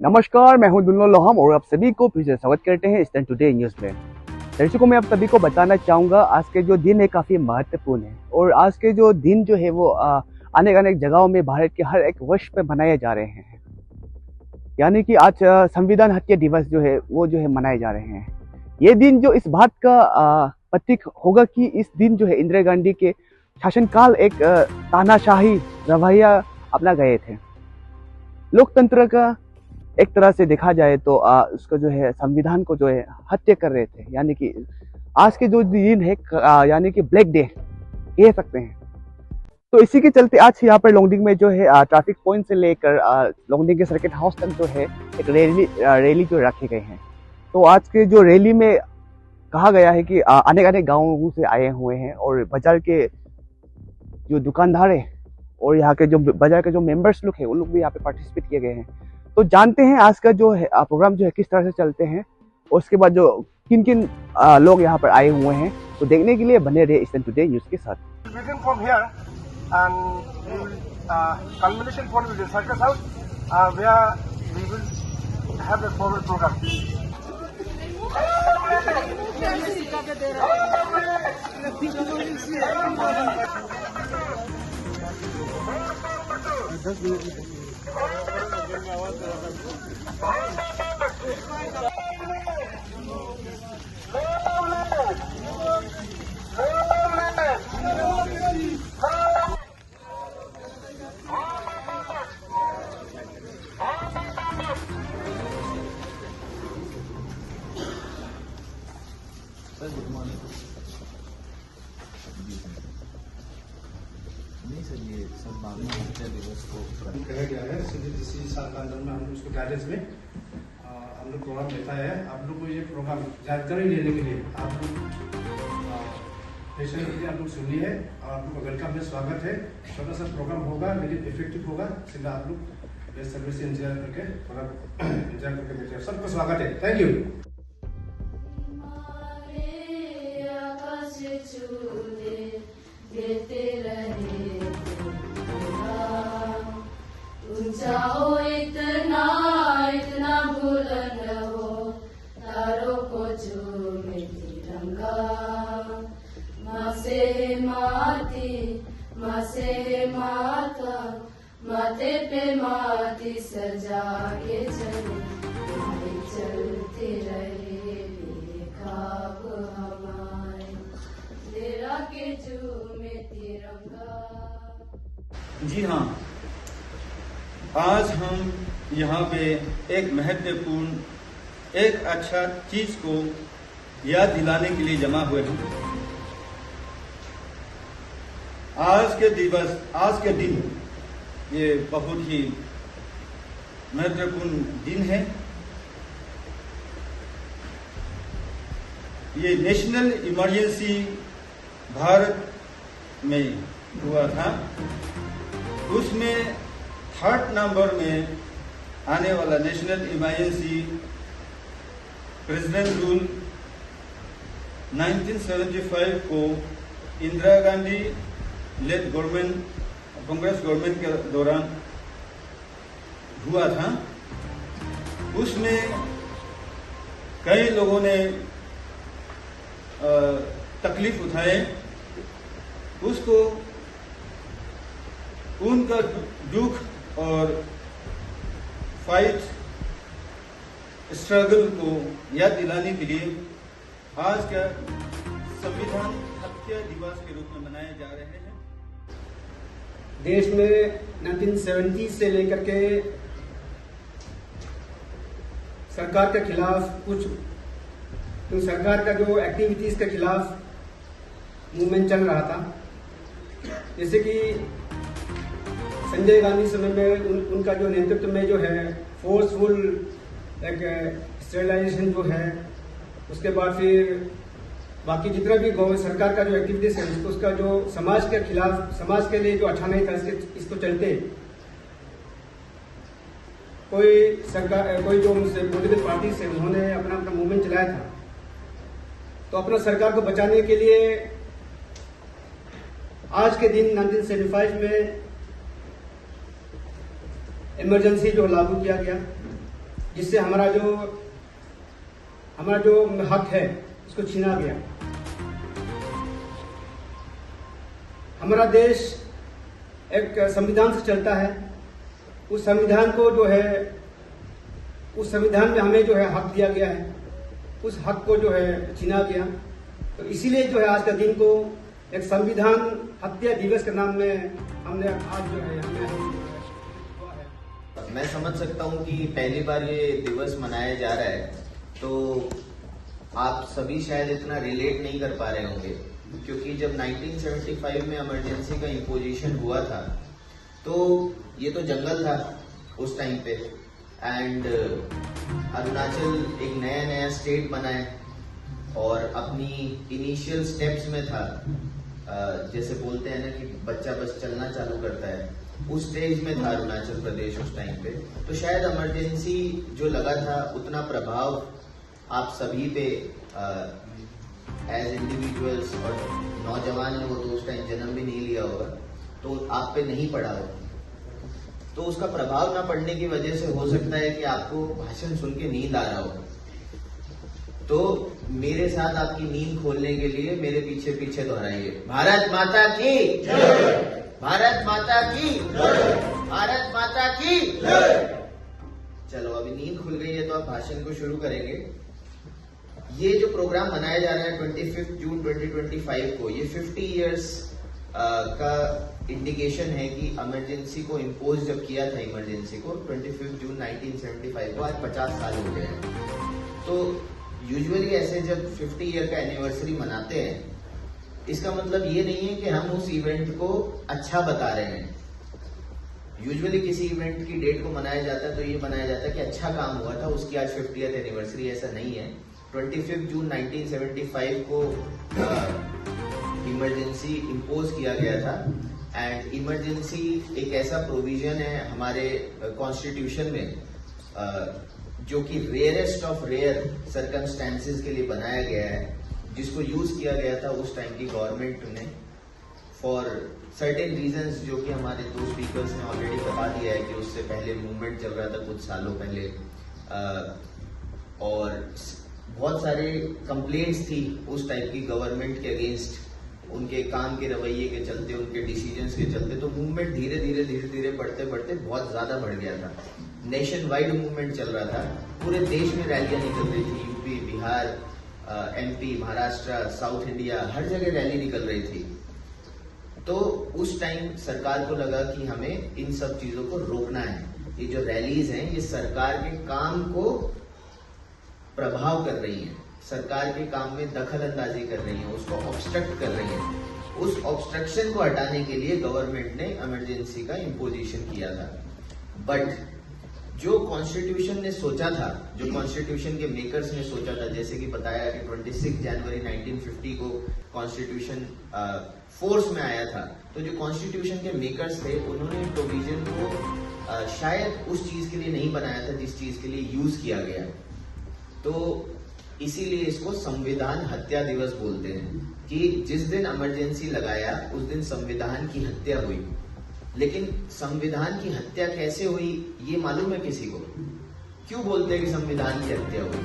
नमस्कार, मैं हूं दुल्लो लोहम और आप सभी को फिर से स्वागत करते हैं ईस्टर्न टुडे न्यूज़ में। दर्शकों, मैं आप सभी को बताना चाहूँगा आज के जो दिन है काफ़ी महत्वपूर्ण है और आज के जो दिन जो है वो अनेक जगहों में भारत के हर एक वर्ष पे मनाए जा रहे हैं। यानी कि आज संविधान हत्या दिवस जो है वो जो है मनाए जा रहे हैं। ये दिन जो इस बात का प्रतीक होगा कि इस दिन जो है इंदिरा गांधी के शासनकाल एक तानाशाही रवैया अपना गए थे। लोकतंत्र का एक तरह से देखा जाए तो उसका जो है संविधान को जो है हत्या कर रहे थे। यानी कि आज के जो दिन है यानी कि ब्लैक डे कह सकते हैं। तो इसी के चलते आज यहाँ पर लोंगडिंग में जो है ट्रैफिक पॉइंट से लेकर लोंगडिंग के सर्किट हाउस तक जो है एक रैली जो रखे गए हैं। तो आज के जो रैली में कहा गया है कि अनेक गाँवों से आए हुए हैं और बाजार के जो दुकानदार है और यहाँ के जो बाजार के जो मेंबर्स लोग हैं उन लोग भी यहाँ पे पार्टिसिपेट किए गए हैं। तो जानते हैं आज का जो है प्रोग्राम जो है किस तरह से चलते हैं और उसके बाद जो किन किन लोग यहाँ पर आए हुए हैं। तो देखने के लिए बने रहे ईस्टर्न टुडे न्यूज़ के साथ। नहीं सर, ये संविधान हत्या दिवस को कहा गया है इसी साल के अंदर में हम लोग उसको गाइडेंस में हम लोग प्रोग्राम लेता है। आप लोग को ये प्रोग्राम जानकारी लेने के लिए आप लोग पेशेंट के लिए आप लोग सुनिए और आप लोग का वेलकम है, स्वागत है। छोटा सा प्रोग्राम होगा लेकिन इफेक्टिव होगा। सीधा आप लोग बेस्ट सर्विस से एंजॉय करके थोड़ा एंजॉय करके बैठे। सबको स्वागत है। Thank you. देते रहे ऊंचा हो इतना इतना बुलंद हो तारों को चूमे तिरंगा। माँ से माती माँ से माता माथे पे माती सजा के चले चलते रहे बेखाब हमारे तेरा के चूमे तिरंगा। जी हाँ, आज हम यहाँ पे एक महत्वपूर्ण एक अच्छा चीज को याद दिलाने के लिए जमा हुए हैं। आज के दिन ये बहुत ही महत्वपूर्ण दिन है। ये नेशनल इमरजेंसी भारत में हुआ था। उसमें 3rd नंबर में आने वाला नेशनल इमरजेंसी प्रेसिडेंट रूल 1975 को Indira Gandhi lead government Congress government के दौरान हुआ था। उसमें कई लोगों ने तकलीफ उठाए। उसको उनका दुख और फाइट स्ट्रगल को याद दिलाने के लिए आज का संविधान हत्या दिवस के रूप में मनाए जा रहे हैं। देश में 1970 से लेकर के सरकार के खिलाफ कुछ सरकार का जो एक्टिविटीज के खिलाफ मूवमेंट चल रहा था। जैसे कि संजय गांधी समय में उनका जो नेतृत्व में जो है फोर्सफुल एक स्टेरिलाइजेशन जो है, उसके बाद फिर बाकी जितना भी सरकार का जो एक्टिविटीज है उसका जो समाज के खिलाफ, समाज के लिए जो अच्छा नहीं था इसको चलते कोई जो पॉलिटिकल पार्टी से उन्होंने अपना मूवमेंट चलाया था। तो अपना सरकार को बचाने के लिए आज के दिन 1975 में इमरजेंसी जो लागू किया गया, जिससे हमारा जो हक है उसको छीना गया। हमारा देश एक संविधान से चलता है। उस संविधान को जो है, उस संविधान में हमें जो है हक दिया गया है, उस हक को जो है छीना गया। तो इसीलिए जो है आज का दिन को एक संविधान हत्या दिवस के नाम में हमने आज जो है मैं समझ सकता हूं कि पहली बार ये दिवस मनाया जा रहा है, तो आप सभी शायद इतना रिलेट नहीं कर पा रहे होंगे, क्योंकि जब 1975 में इमरजेंसी का इम्पोजिशन हुआ था तो ये तो जंगल था उस टाइम पे, एंड अरुणाचल एक नया स्टेट बना है और अपनी इनिशियल स्टेप्स में था। जैसे बोलते हैं ना कि बच्चा बस चलना चालू करता है, उस स्टेज में था अरुणाचल प्रदेश उस टाइम पे। तो शायद इमरजेंसी जो लगा था उतना प्रभाव आप सभी पे एज इंडिविजुअल्स और नौजवान हो तो उस टाइम जन्म भी नहीं लिया होगा, तो आप पे नहीं पड़ा होगा। तो उसका प्रभाव ना पड़ने की वजह से हो सकता है कि आपको भाषण सुन के नींद आ रहा हो। तो मेरे साथ आपकी नींद खोलने के लिए मेरे पीछे पीछे दोहराइए, भारत माता की जय, भारत माता की जय, भारत माता की जय। चलो अभी नींद खुल गई है तो आप भाषण को शुरू करेंगे। ये जो प्रोग्राम मनाया जा रहा है 25 जून 2025 को, ये 50 इयर्स का इंडिकेशन है कि इमरजेंसी को इम्पोज जब किया था, इमरजेंसी को 25 जून 1975 को, आज 50 साल हो गए हैं। तो यूजुअली ऐसे जब 50 ईयर का एनिवर्सरी मनाते हैं, इसका मतलब ये नहीं है कि हम उस इवेंट को अच्छा बता रहे हैं। यूजुअली किसी इवेंट की डेट को मनाया जाता है तो ये मनाया जाता है कि अच्छा काम हुआ था, उसकी आज 50th एनिवर्सरी। ऐसा नहीं है। 25 जून 1975 को इमरजेंसी इम्पोज किया गया था, एंड इमरजेंसी एक ऐसा प्रोविजन है हमारे कॉन्स्टिट्यूशन में जो कि रेयरेस्ट ऑफ रेयर सर्कमस्टेंसेस के लिए बनाया गया है, जिसको यूज किया गया था उस टाइम की गवर्नमेंट ने फॉर सर्टेन रीजंस, जो कि हमारे दो स्पीकर्स ने ऑलरेडी बता दिया है कि उससे पहले मूवमेंट चल रहा था कुछ सालों पहले, और बहुत सारे कंप्लेंट्स थी उस टाइप की गवर्नमेंट के अगेंस्ट, उनके काम के रवैये के चलते, उनके डिसीजंस के चलते। तो मूवमेंट धीरे धीरे बढ़ते बहुत ज्यादा बढ़ गया था। नेशन वाइड मूवमेंट चल रहा था, पूरे देश में रैलियां निकल रही थी, यूपी, बिहार, एमपी, महाराष्ट्र, साउथ इंडिया, हर जगह रैली निकल रही थी। तो उस टाइम सरकार को लगा कि हमें इन सब चीजों को रोकना है। ये जो रैलीज हैं ये सरकार के काम को प्रभाव कर रही हैं, सरकार के काम में दखल अंदाजी कर रही है, उसको ऑब्स्ट्रक्ट कर रही है। उस ऑब्स्ट्रक्शन को हटाने के लिए गवर्नमेंट ने इमरजेंसी का इम्पोजिशन किया था। बट जो कॉन्स्टिट्यूशन ने सोचा था, जो कॉन्स्टिट्यूशन के मेकर्स ने सोचा था, जैसे कि बताया कि 26 जनवरी 1950 को कॉन्स्टिट्यूशन फोर्स में आया था, तो जो कॉन्स्टिट्यूशन के मेकर्स थे उन्होंने प्रोविजन को शायद उस चीज के लिए नहीं बनाया था जिस चीज के लिए यूज किया गया। तो इसीलिए इसको संविधान हत्या दिवस बोलते हैं कि जिस दिन इमरजेंसी लगाया उस दिन संविधान की हत्या हुई। लेकिन संविधान की हत्या कैसे हुई ये मालूम है किसी को? क्यों बोलते हैं कि संविधान की हत्या हुई?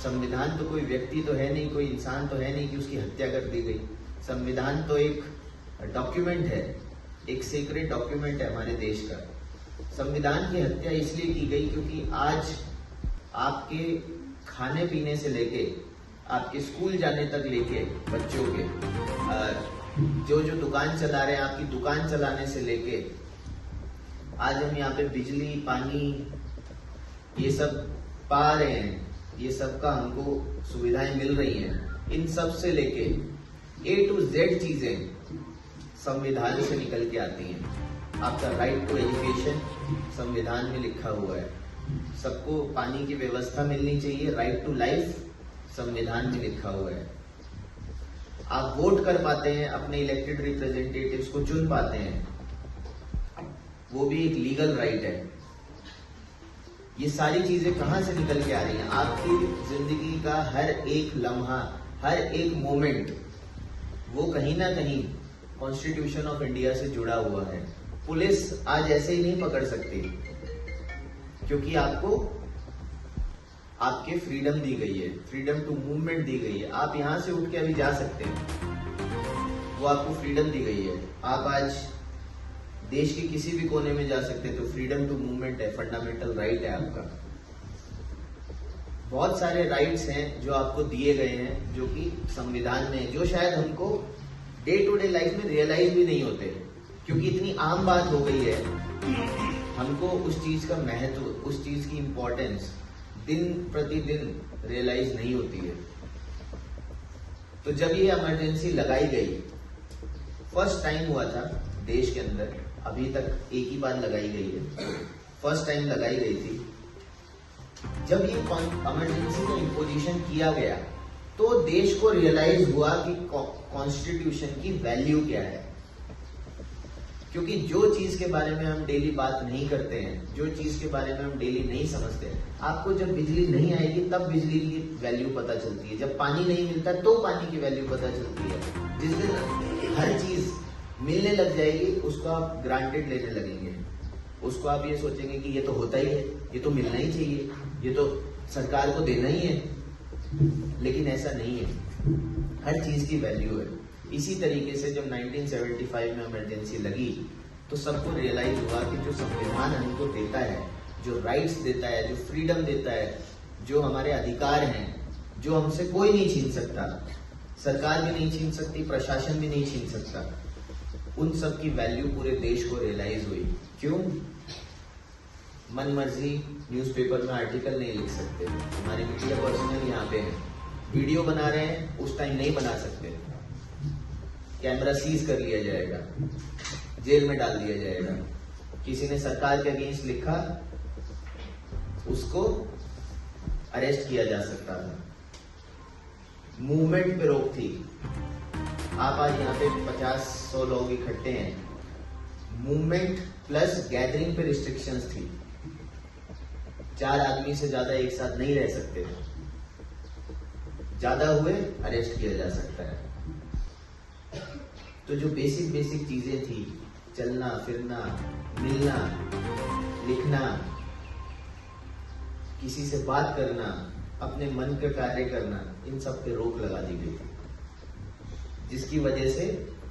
संविधान तो कोई व्यक्ति तो है नहीं, कोई इंसान तो है नहीं कि उसकी हत्या कर दी गई। संविधान तो एक डॉक्यूमेंट है, एक सीक्रेट डॉक्यूमेंट है हमारे देश का। संविधान की हत्या इसलिए की गई क्योंकि आज आपके खाने पीने से लेके आपके स्कूल जाने तक लेके बच्चों के जो दुकान चला रहे हैं, आपकी दुकान चलाने से लेके आज हम यहाँ पे बिजली, पानी ये सब पा रहे हैं, ये सब का हमको सुविधाएं मिल रही हैं। इन सब से लेके A to Z चीजें संविधान से निकल के आती हैं। आपका राइट टू एजुकेशन संविधान में लिखा हुआ है, सबको पानी की व्यवस्था मिलनी चाहिए, राइट टू लाइफ संविधान में लिखा हुआ है। आप वोट कर पाते हैं, अपने इलेक्टेड रिप्रेजेंटेटिव्स को चुन पाते हैं, वो भी एक लीगल राइट है। ये सारी चीजें कहां से निकल के आ रही हैं? आपकी जिंदगी का हर एक लम्हा, हर एक मोमेंट वो कहीं ना कहीं कॉन्स्टिट्यूशन ऑफ इंडिया से जुड़ा हुआ है। पुलिस आज ऐसे ही नहीं पकड़ सकती, क्योंकि आपको आपके फ्रीडम दी गई है, फ्रीडम टू मूवमेंट दी गई है। आप यहां से उठ के अभी जा सकते हैं, वो आपको फ्रीडम दी गई है। आप आज देश के किसी भी कोने में जा सकते हैं, तो फ्रीडम टू मूवमेंट है, फंडामेंटल राइट है आपका। बहुत सारे राइट्स हैं जो आपको दिए गए हैं, जो कि संविधान में, जो शायद हमको डे टू डे लाइफ में रियलाइज भी नहीं होते, क्योंकि इतनी आम बात हो गई है। हमको उस चीज का महत्व, उस चीज की इंपॉर्टेंस दिन प्रतिदिन रियलाइज नहीं होती है। तो जब ये इमरजेंसी लगाई गई, फर्स्ट टाइम हुआ था देश के अंदर, अभी तक एक ही बार लगाई गई है, फर्स्ट टाइम लगाई गई थी। जब ये इमरजेंसी का इम्पोजिशन किया गया, तो देश को रियलाइज हुआ कि कॉन्स्टिट्यूशन की वैल्यू क्या है। क्योंकि जो चीज के बारे में हम डेली बात नहीं करते हैं, जो चीज के बारे में हम डेली नहीं समझते, आपको जब बिजली नहीं आएगी तब बिजली की वैल्यू पता चलती है, जब पानी नहीं मिलता तो पानी की वैल्यू पता चलती है। जिस दिन हर चीज मिलने लग जाएगी, उसको आप ग्रांटेड लेने लगेंगे, उसको आप ये सोचेंगे कि ये तो होता ही है, ये तो मिलना ही चाहिए, ये तो सरकार को देना ही है। लेकिन ऐसा नहीं है, हर चीज की वैल्यू है। इसी तरीके से जब 1975 में इमरजेंसी लगी, तो सबको रियलाइज हुआ कि जो संविधान हमको देता है, जो राइट्स देता है, जो फ्रीडम देता है, जो हमारे अधिकार हैं, जो हमसे कोई नहीं छीन सकता, सरकार भी नहीं छीन सकती, प्रशासन भी नहीं छीन सकता, उन सब की वैल्यू पूरे देश को रियलाइज हुई। क्यों? मन मर्जी न्यूज़पेपर में आर्टिकल नहीं लिख सकते, हमारे मीडिया पर्सनल यहाँ पे हैं, वीडियो बना रहे हैं, उस टाइम नहीं बना सकते, कैमरा सीज कर लिया जाएगा, जेल में डाल दिया जाएगा। किसी ने सरकार के अगेंस्ट लिखा, उसको अरेस्ट किया जा सकता था। मूवमेंट पे रोक थी। आप आज यहाँ पे 50-100 लोग इकट्ठे हैं, मूवमेंट प्लस गैदरिंग पे रिस्ट्रिक्शंस थी। 4 आदमी से ज्यादा एक साथ नहीं रह सकते, ज्यादा हुए अरेस्ट किया जा सकता है। तो जो बेसिक चीजें थी, चलना फिरना, मिलना, लिखना, किसी से बात करना, अपने मन का कार्य करना, इन सब पे रोक लगा दी गई थी, जिसकी वजह से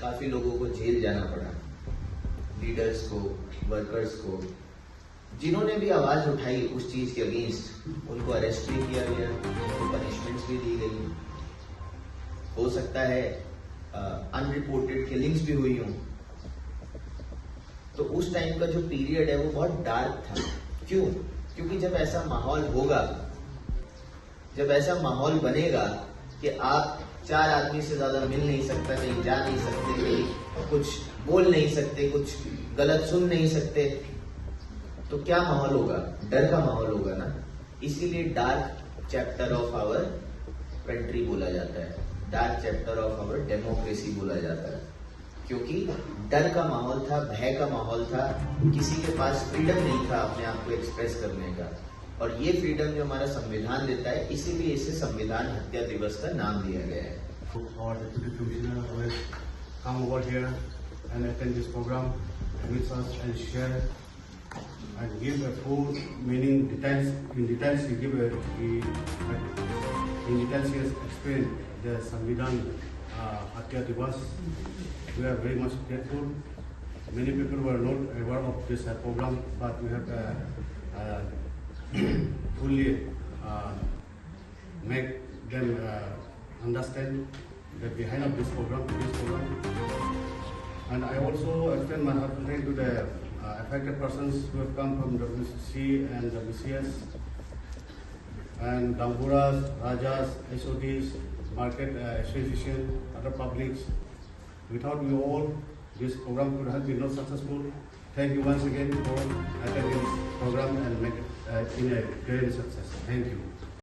काफी लोगों को जेल जाना पड़ा, लीडर्स को, वर्कर्स को। जिन्होंने भी आवाज उठाई उस चीज के अगेंस्ट, उनको अरेस्ट भी किया गया, उनको पनिशमेंट्स भी दी गई। हो सकता है अनरिपोर्टेड किलिंग्स भी हुई हों। तो उस टाइम का जो पीरियड है वो बहुत डार्क था। क्यों? क्योंकि जब ऐसा माहौल होगा, जब ऐसा माहौल बनेगा कि आप 4 आदमी से ज्यादा मिल नहीं सकता, कहीं जा नहीं सकते, कहीं कुछ बोल नहीं सकते, कुछ गलत सुन नहीं सकते, तो क्या माहौल होगा? डर का माहौल होगा ना। इसीलिए dark chapter of our country बोला जाता है, dark chapter of our democracy बोला जाता है, क्योंकि डर का माहौल था, भय का माहौल था, किसी के पास फ्रीडम नहीं था अपने आप को एक्सप्रेस करने का। और ये फ्रीडम जो हमारा संविधान देता है, इसीलिए इसे संविधान हत्या दिवस का नाम दिया गया है। Our deputy commissioner will come over here and attend this program with us and share and give a full meaning details. In details, he has explained the Samvidhan Hatya Divas. We are very much grateful. Many people were not aware of this program, but we have fully make them understand the behind of this program. And I also extend my heartfelt to the affected persons who have come from WCC and WCS and Damburas, Rajas, SODs, market association, other publics. Without you all, this program could have been not successful. Thank you once again for attending this program and make it in a great success. Thank you.